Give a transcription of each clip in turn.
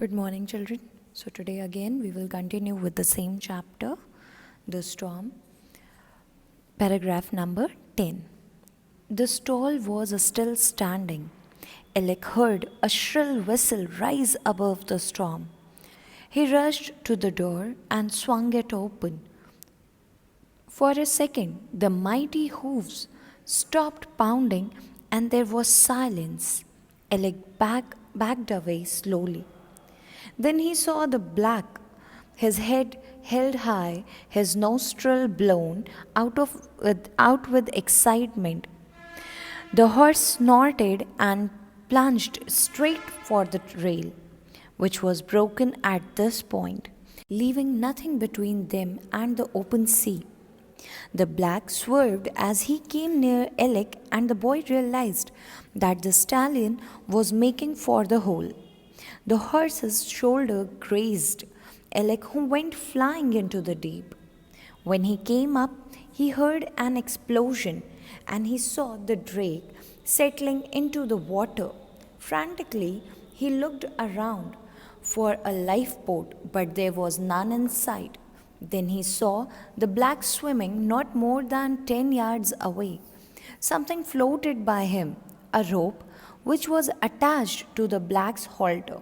Good morning, children. So, today again we will continue with the same chapter, The Storm, paragraph number 10. The stall was still standing. Alec heard a shrill whistle rise above the storm. He rushed to the door and swung it open. For a second, the mighty hoofs stopped pounding and there was silence. Alec backed away slowly. Then he saw the black, his head held high, his nostril blown out with excitement. The horse snorted and plunged straight for the rail, which was broken at this point, leaving nothing between them and the open sea. The black swerved as he came near Alec, and the boy realized that the stallion was making for the hole. The horse's shoulder grazed Alec, who went flying into the deep. When he came up, he heard an explosion and he saw the drake settling into the water. Frantically, he looked around for a lifeboat, but there was none in sight. Then he saw the black swimming not more than 10 yards away. Something floated by him, a rope which was attached to the black's halter.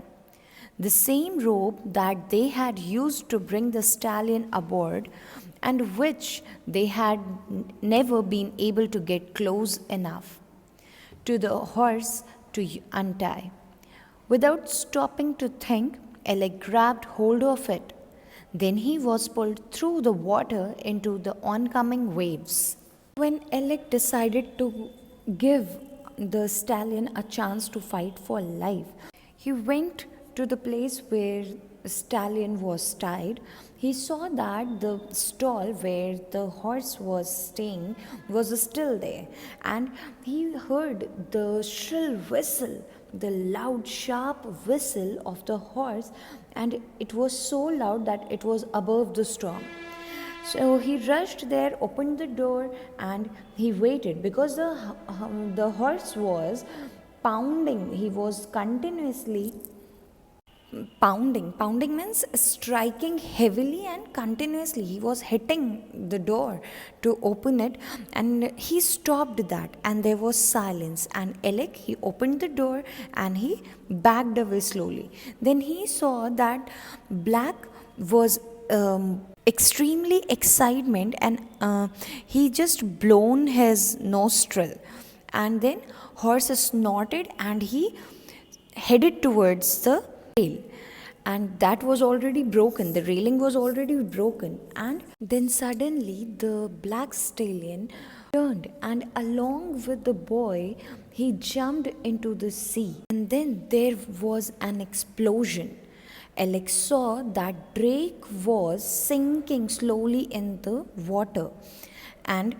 The same rope that they had used to bring the stallion aboard and which they had never been able to get close enough to the horse to untie. Without stopping to think, Alec grabbed hold of it. Then he was pulled through the water into the oncoming waves. When Alec decided to give the stallion a chance to fight for life, he went to the place where the stallion was tied. He saw that the stall where the horse was staying was still there, and he heard the shrill whistle, the loud, sharp whistle of the horse, and it was so loud that it was above the storm. So he rushed there, opened the door, and he waited because the horse was pounding. He was continuously pounding. Pounding means striking heavily and continuously. He was hitting the door to open it, and he stopped that, and there was silence. And Alec, he opened the door and he backed away slowly. Then he saw that Black was extremely excitement, and he just blown his nostril, and then horse snorted and he headed towards the rail, and that was already broken. The railing was already broken, and then suddenly the black stallion turned, and along with the boy he jumped into the sea, and then there was an explosion. Alec saw that Drake was sinking slowly in the water, and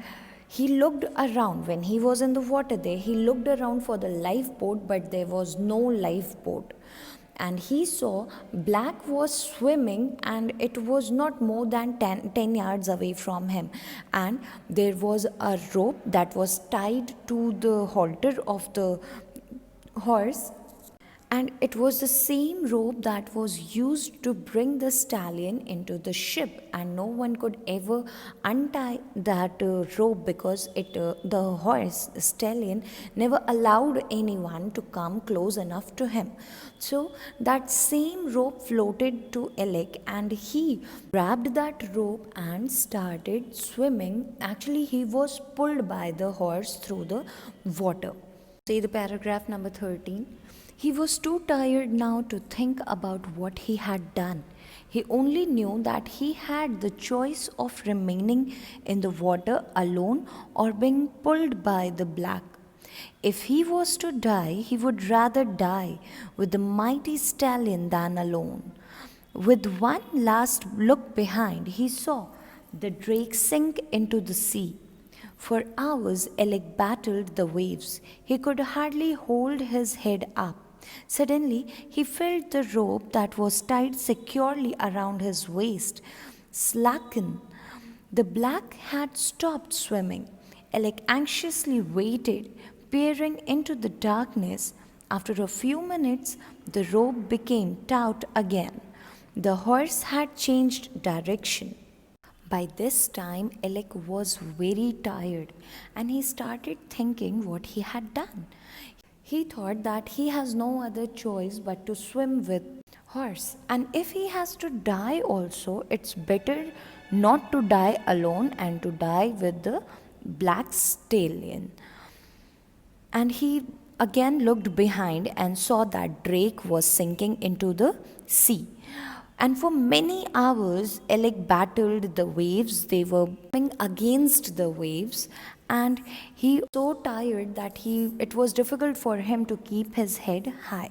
he looked around. When he was in the water there, he looked around for the lifeboat, but there was no lifeboat. And he saw Black was swimming, and it was not more than 10 yards away from him, and there was a rope that was tied to the halter of the horse, and it was the same rope that was used to bring the stallion into the ship, and no one could ever untie that rope because the horse, the stallion, never allowed anyone to come close enough to him. So that same rope floated to Alec, and he grabbed that rope and started swimming. Actually, he was pulled by the horse through the water. See the paragraph number 13. He was too tired now to think about what he had done. He only knew that he had the choice of remaining in the water alone or being pulled by the Black. If he was to die, he would rather die with the mighty stallion than alone. With one last look behind, he saw the drake sink into the sea. For hours, Alec battled the waves. He could hardly hold his head up. Suddenly, he felt the rope that was tied securely around his waist slacken. The Black had stopped swimming. Alec anxiously waited, peering into the darkness. After a few minutes, The rope became taut again. The horse had changed direction. By this time, Alec was very tired and he started thinking what he had done. He thought that he has no other choice but to swim with horse, and if he has to die also, it's better not to die alone and to die with the black stallion. And he again looked behind and saw that Drake was sinking into the sea. And for many hours, Alec battled the waves. They were going against the waves, and he was so tired that it was difficult for him to keep his head high.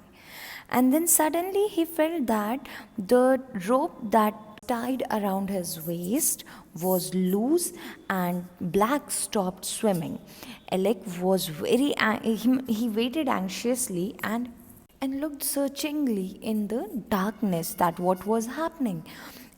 And then suddenly he felt that the rope that tied around his waist was loose and Black stopped swimming. Alec was he waited anxiously and looked searchingly in the darkness that what was happening.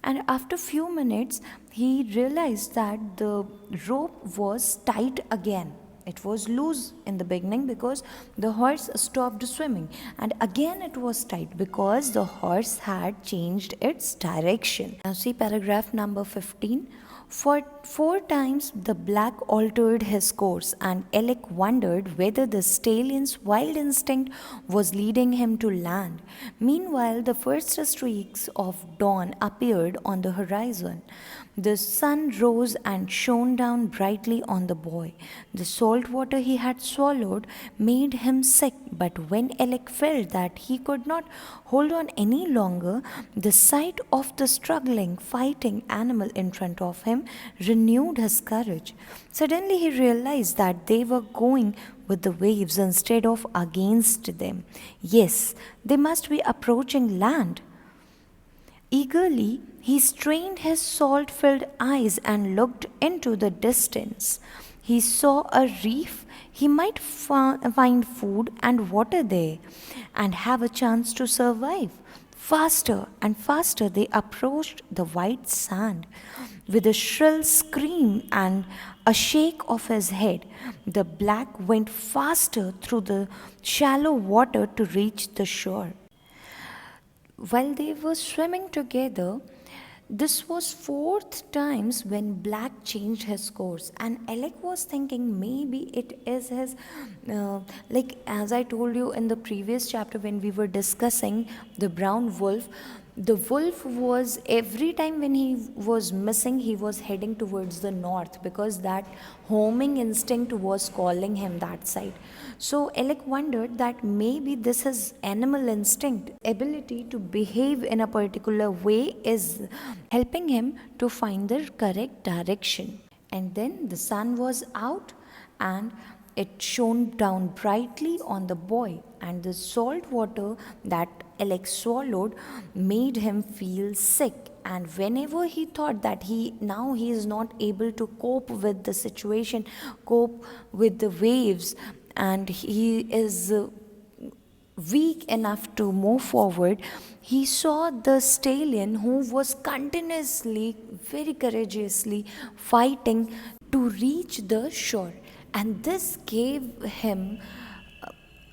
And after few minutes he realized that the rope was tight again. It was loose in the beginning because the horse stopped swimming, and again it was tight because the horse had changed its direction. Now see paragraph number 15. For 4 times the black altered his course, and Alec wondered whether the stallion's wild instinct was leading him to land. Meanwhile, the first streaks of dawn appeared on the horizon. The sun rose and shone down brightly on the boy. The salt water he had swallowed made him sick, but when Alec felt that he could not hold on any longer, the sight of the struggling, fighting animal in front of him renewed his courage. Suddenly he realized that they were going with the waves instead of against them. Yes, they must be approaching land. Eagerly, he strained his salt filled eyes and looked into the distance. He saw a reef. He might find food and water there and have a chance to survive. Faster and faster they approached the white sand. With a shrill scream and a shake of his head, the black went faster through the shallow water to reach the shore. While they were swimming together, this was 4th times when Black changed his course, and Alec was thinking maybe it is his, like as I told you in the previous chapter when we were discussing the brown wolf. The wolf was every time when he was missing, he was heading towards the north because that homing instinct was calling him that side. So Alec wondered that maybe this is animal instinct, ability to behave in a particular way is helping him to find the correct direction. And then the sun was out and it shone down brightly on the boy, and the salt water that Alec swallowed made him feel sick. And whenever he thought that he is not able to cope with the situation, cope with the waves, and he is weak enough to move forward, he saw the stallion who was continuously, very courageously fighting to reach the shore. And this gave him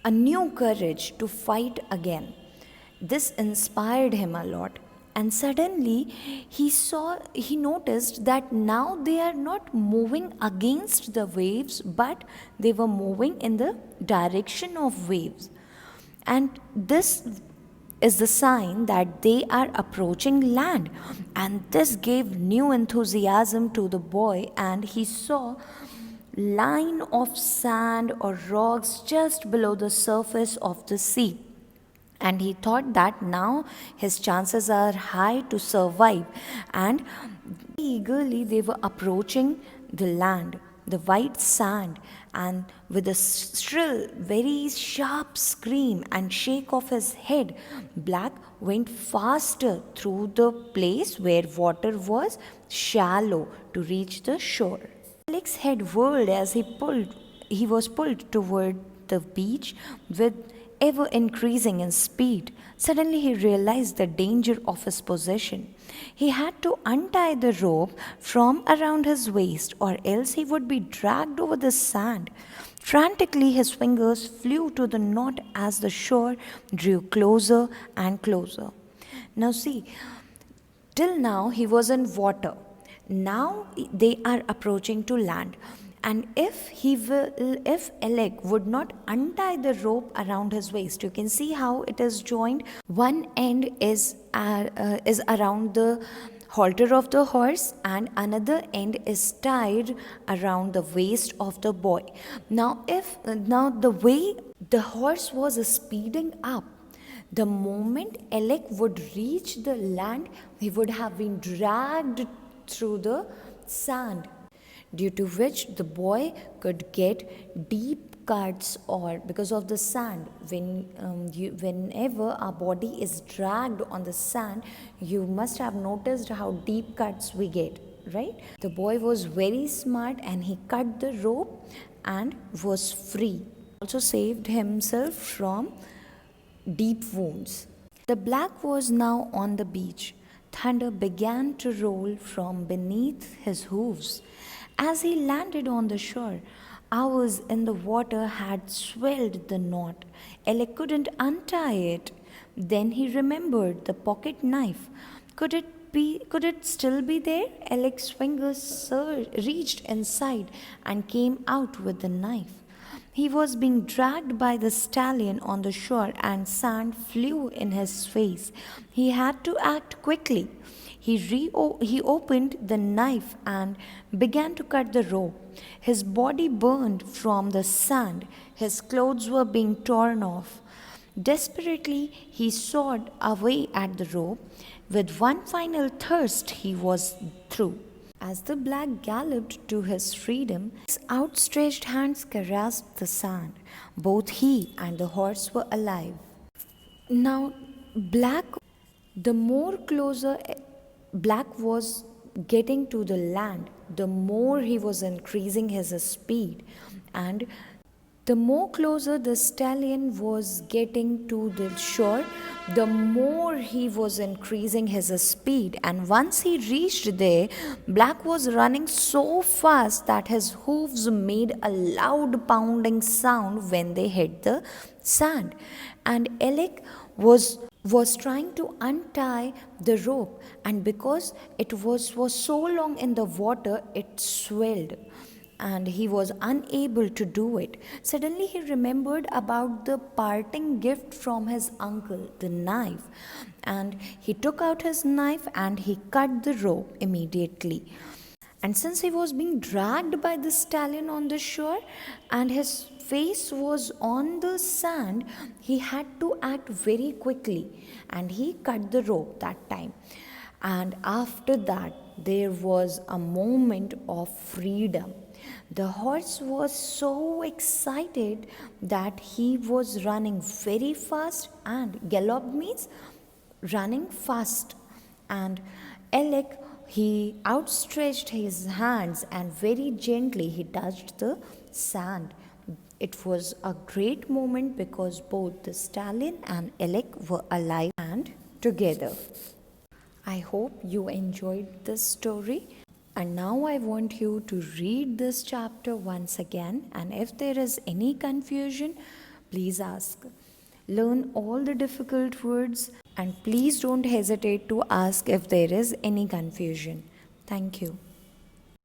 a new courage to fight again. This inspired him a lot. And suddenly he noticed that now they are not moving against the waves, but they were moving in the direction of waves. And this is the sign that they are approaching land. And this gave new enthusiasm to the boy, and he saw line of sand or rocks just below the surface of the sea. And he thought that now his chances are high to survive. And eagerly they were approaching the land, the white sand, and with a shrill, very sharp scream and shake of his head, Black went faster through the place where water was shallow to reach the shore. Alec's head whirled as he was pulled toward the beach with ever increasing in speed. Suddenly he realized the danger of his position. He had to untie the rope from around his waist, or else he would be dragged over the sand. Frantically, his fingers flew to the knot as the shore drew closer and closer. Now, see, till now he was in water. Now they are approaching to land. And if Alec would not untie the rope around his waist, you can see how it is joined. One end is around the halter of the horse, and another end is tied around the waist of the boy. Now the way the horse was speeding up, the moment Alec would reach the land, he would have been dragged through the sand, due to which the boy could get deep cuts, or because of the sand. Whenever our body is dragged on the sand, you must have noticed how deep cuts we get, right? The boy was very smart and he cut the rope and was free. Also saved himself from deep wounds. The black was now on the beach. Thunder began to roll from beneath his hooves. As he landed on the shore, hours in the water had swelled the knot. Alec couldn't untie it. Then he remembered the pocket knife. Could it still be there? Alec's fingers reached inside and came out with the knife. He was being dragged by the stallion on the shore, and sand flew in his face. He had to act quickly. He opened the knife and began to cut the rope. His body burned from the sand. His clothes were being torn off. Desperately, he sawed away at the rope. With one final thrust, he was through. As the black galloped to his freedom, his outstretched hands grasped the sand. Both he and the horse were alive. Now, the more closer Black was getting to the land, the more he was increasing his speed, and the more closer the stallion was getting to the shore, the more he was increasing his speed. And once he reached there, Black was running so fast that his hooves made a loud pounding sound when they hit the sand. And Alec was trying to untie the rope, and because it was so long in the water, it swelled and he was unable to do it. Suddenly he remembered about the parting gift from his uncle, the knife, and he took out his knife and he cut the rope immediately. And since he was being dragged by the stallion on the shore and his face was on the sand, he had to act very quickly, and he cut the rope that time. And after that, there was a moment of freedom. The horse was so excited that he was running very fast, and gallop means running fast. And Alec, he outstretched his hands and very gently he touched the sand. It was a great moment because both the stallion and Alec were alive and together. I hope you enjoyed this story. And now I want you to read this chapter once again, and if there is any confusion, please ask. Learn all the difficult words, and please don't hesitate to ask if there is any confusion. Thank you.